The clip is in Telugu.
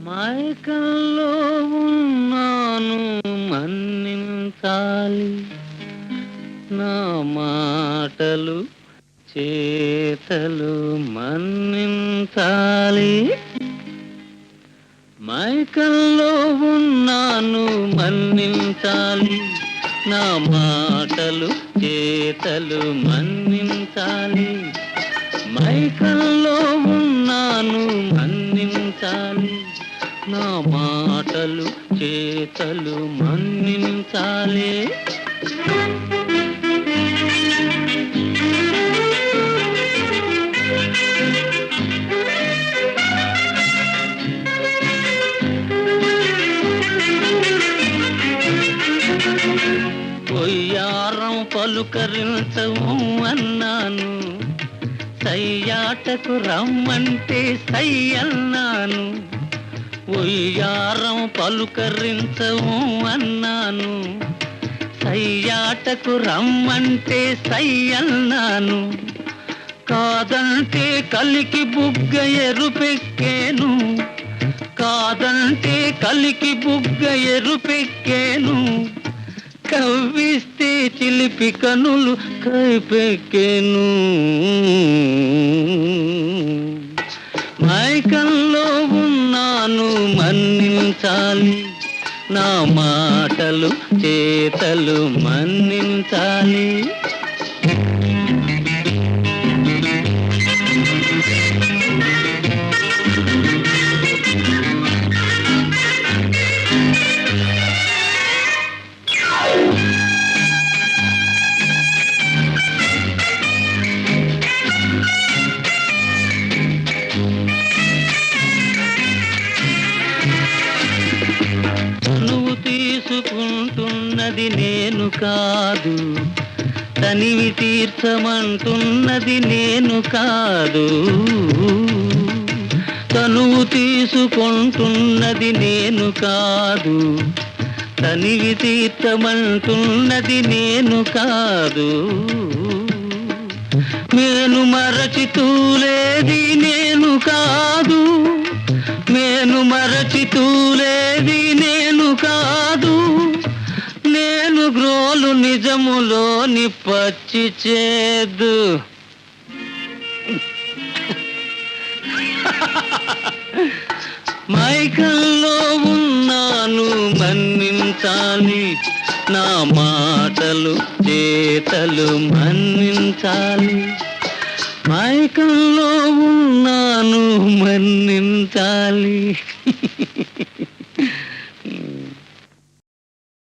మైకంలో ఉన్నాను మన్నించాలి, నా మాటలు చేతలు మన్నించాలి. మైకంలో ఉన్నాను మన్నించాలి, నా మాటలు చేతలు మన్నించాలి. మైకంలో ఉన్నాను మన్నించాలి, నా మాటలు చేతలు మన్నించాలి. కొయ్యారం పలుకరించవు అన్నాను, సయ్యాటకు రమ్మంటే సై అన్నాను. ఒయ్యారం పలుకరించవు అన్నాను, సయ్యాటకు రమ్మంటే సై అన్నాను. కాదంటే కలికి బుగ్గ ఎరుపెక్కేను, కాదంటే కలికి బుగ్గ ఎరుపెక్కేను. కవ్విస్తే చిలిపి కనులు కైపెక్కేను. మైకంలో ఉన్నాను మన్నించాలి, నా మాటలు చేతలు మన్నించాలి. తీసుకుంటున్నది నేను కాదు, తనివి తీర్చమంటున్నది నేను కాదు. తనువు తీసుకుంటున్నది నేను కాదు, తనివి తీర్చమంటున్నది నేను కాదు. నేను మరచి తూలేది నేను కాదు, నేను మరచి తూలేది నేను కాదు. నేను గ్రోలు నిజములోని పచ్చి చేదు. మైకంలో ఉన్నాను మన్నించాలి, నా మాటలు చేతలు మన్నించాలి. మైకంలో ఉన్నాను మన్నించాలి.